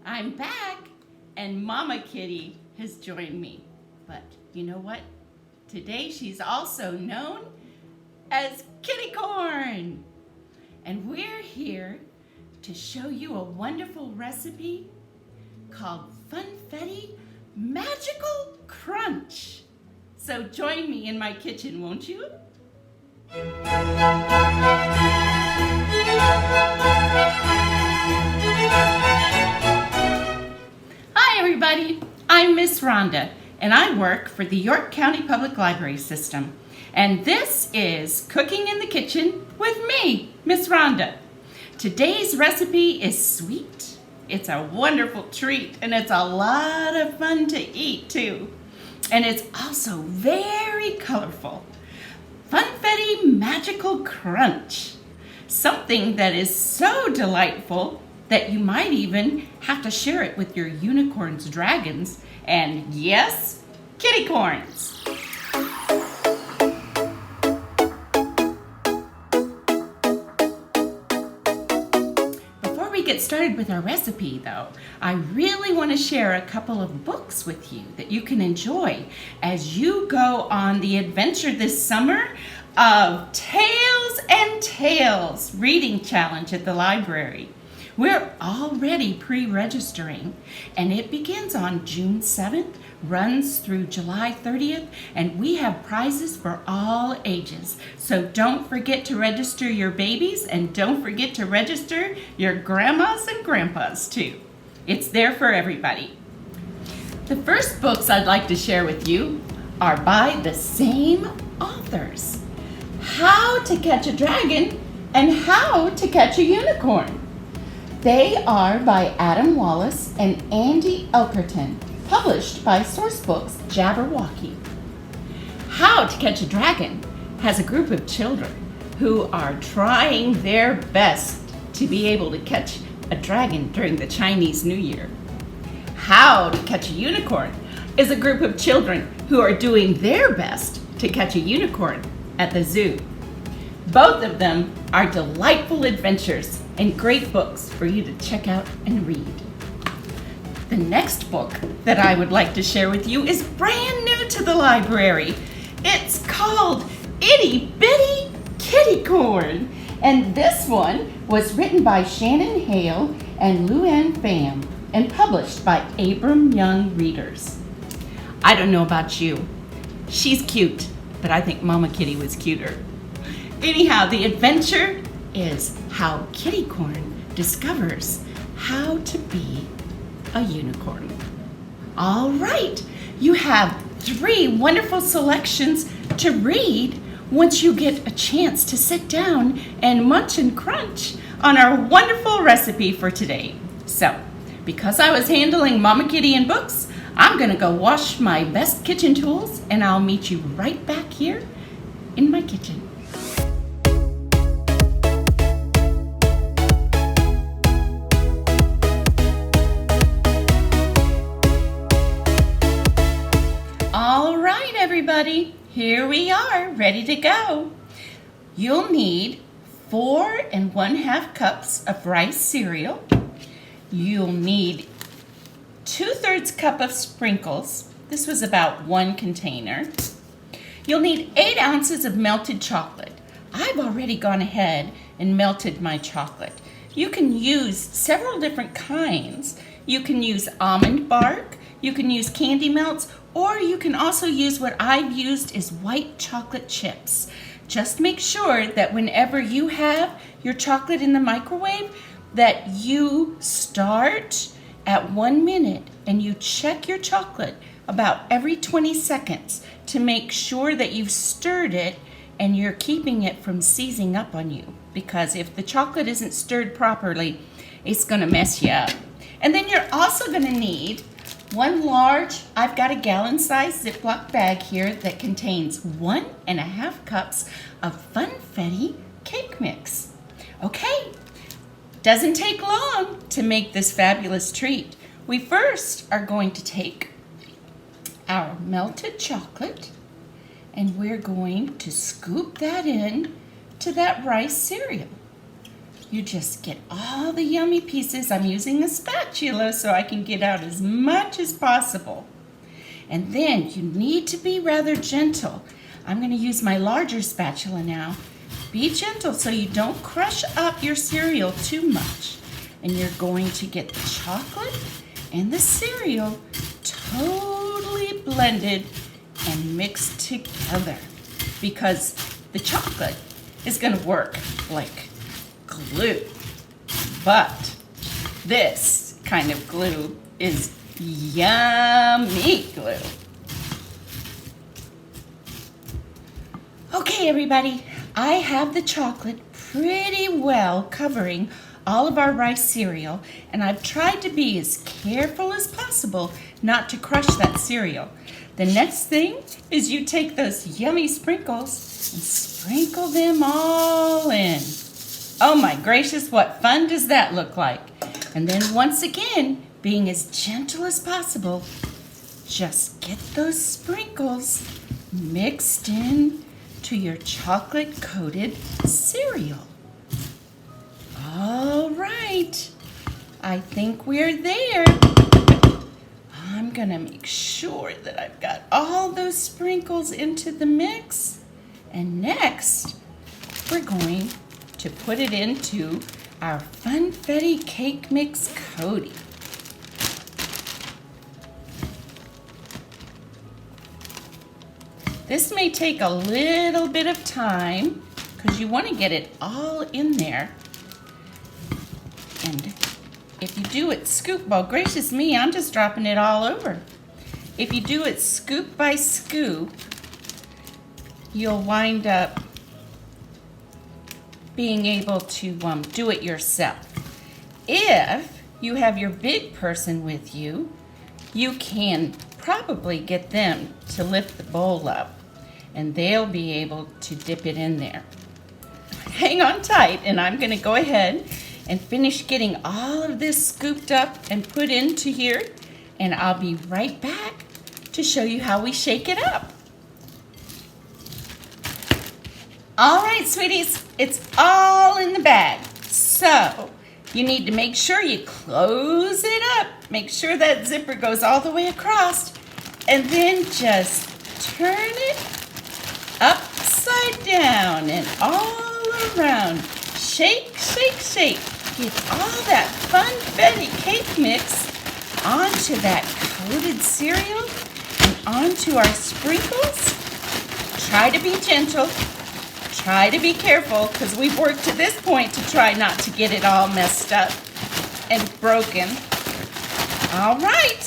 I'm back, and Mama Kitty has joined me. But you know what? Today she's also known as Kitty Corn. And we're here to show you a wonderful recipe called Funfetti Magical Crunch. So join me in my kitchen, won't you? Hi everybody, I'm Miss Rhonda and I work for the York County Public Library System. And this is Cooking in the Kitchen with me, Miss Rhonda. Today's recipe is sweet, it's a wonderful treat, and it's a lot of fun to eat too. And it's also very colorful. Funfetti Magical Crunch. Something that is so delightful that you might even have to share it with your unicorns, dragons, and yes, kitty corns. Before we get started with our recipe though, I really want to share a couple of books with you that you can enjoy as you go on the adventure this summer of Tales and Tales reading challenge at the library. We're already pre-registering, and it begins on June 7th, runs through July 30th, and we have prizes for all ages. So don't forget to register your babies, and don't forget to register your grandmas and grandpas too. It's there for everybody. The first books I'd like to share with you are by the same authors. How to Catch a Dragon and How to Catch a Unicorn. They are by Adam Wallace and Andy Elkerton, published by Sourcebooks Jabberwocky. How to Catch a Dragon has a group of children who are trying their best to be able to catch a dragon during the Chinese New Year. How to Catch a Unicorn is a group of children who are doing their best to catch a unicorn at the zoo. Both of them are delightful adventures and great books for you to check out and read. The next book that I would like to share with you is brand new to the library. It's called Itty Bitty Kitty Corn, and this one was written by Shannon Hale and Luann Pham and published by Abram Young Readers. I don't know about you. She's cute, but I think Mama Kitty was cuter. Anyhow, the adventure is how Kitty Corn discovers how to be a unicorn. All right, you have 3 wonderful selections to read once you get a chance to sit down and munch and crunch on our wonderful recipe for today. So, because I was handling Mama Kitty and books, I'm gonna go wash my best kitchen tools and I'll meet you right back here in my kitchen. All right, everybody, here we are, ready to go. You'll need 4 1/2 cups of rice cereal. You'll need 2/3 cup of sprinkles. This was about 1 container. You'll need 8 ounces of melted chocolate. I've already gone ahead and melted my chocolate. You can use several different kinds. You can use almond bark, you can use candy melts, or you can also use what I've used is white chocolate chips. Just make sure that whenever you have your chocolate in the microwave, that you start at 1 minute and you check your chocolate about every 20 seconds to make sure that you've stirred it and you're keeping it from seizing up on you. Because if the chocolate isn't stirred properly, it's gonna mess you up. And then you're also gonna need 1 large, I've got a gallon-sized Ziploc bag here that contains 1 1/2 cups of Funfetti cake mix. Okay, doesn't take long to make this fabulous treat. We first are going to take our melted chocolate and we're going to scoop that in to that rice cereal. you just get all the yummy pieces. I'm using a spatula so I can get out as much as possible. And then you need to be rather gentle. I'm going to use my larger spatula now. Be gentle so you don't crush up your cereal too much. And you're going to get the chocolate and the cereal totally blended and mixed together, because the chocolate is going to work like glue. But this kind of glue is yummy glue. Okay, everybody, I have the chocolate pretty well covering all of our rice cereal, and I've tried to be as careful as possible not to crush that cereal. The next thing is you take those yummy sprinkles and sprinkle them all in. Oh my gracious, what fun does that look like? And then once again, being as gentle as possible, just get those sprinkles mixed in to your chocolate-coated cereal. All right, I think we're there. I'm gonna make sure that I've got all those sprinkles into the mix. And next, we're going to put it into our Funfetti cake mix coating. This may take a little bit of time because you want to get it all in there. And if you do it scoop, well, gracious me, I'm just dropping it all over. If you do it scoop by scoop, you'll wind up being able to do it yourself. If you have your big person with you, you can probably get them to lift the bowl up, and they'll be able to dip it in there. Hang on tight, and I'm going to go ahead and finish getting all of this scooped up and put into here, and I'll be right back to show you how we shake it up. All right, sweeties, it's all in the bag. So you need to make sure you close it up. Make sure that zipper goes all the way across, and then just turn it upside down and all around. Shake, shake, shake. Get all that Funfetti cake mix onto that coated cereal and onto our sprinkles. Try to be gentle. Try to be careful, because we've worked to this point to try not to get it all messed up and broken. All right.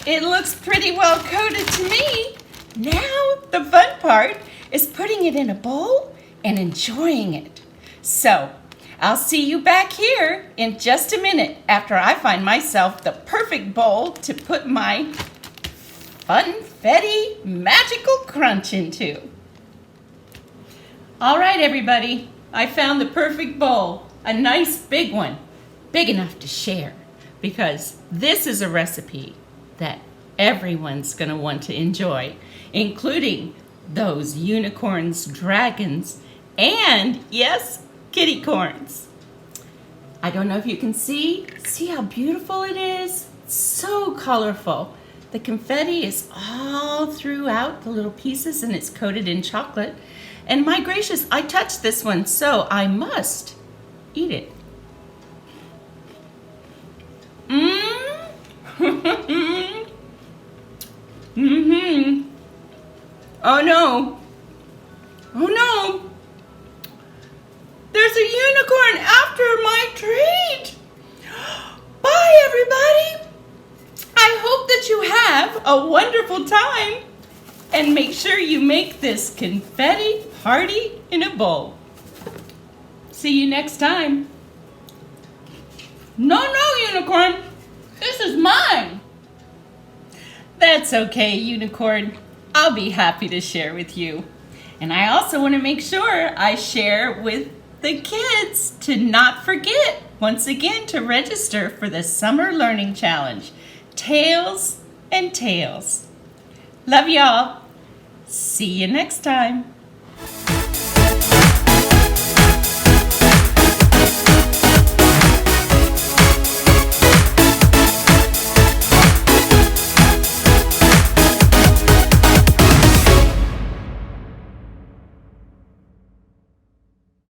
It looks pretty well coated to me. Now the fun part is putting it in a bowl and enjoying it. So I'll see you back here in just a minute after I find myself the perfect bowl to put my Funfetti Magical Crunch into. All right, everybody, I found the perfect bowl, a nice big one, big enough to share, because this is a recipe that everyone's going to want to enjoy, including those unicorns, dragons, and yes, kitty corns. I don't know if you can see how beautiful it is. It's so colorful. The confetti is all throughout the little pieces, and it's coated in chocolate. And my gracious, I touched this one, so I must eat it. Oh no. Oh no. There's a unicorn after my treat. Bye, everybody. I hope that you have a wonderful time. And make sure you make this confetti party in a bowl. See you next time. No, unicorn. This is mine. That's okay, unicorn. I'll be happy to share with you. And I also want to make sure I share with the kids to not forget, once again, to register for the Summer Learning Challenge. Tails and Tales. Love y'all. See you next time.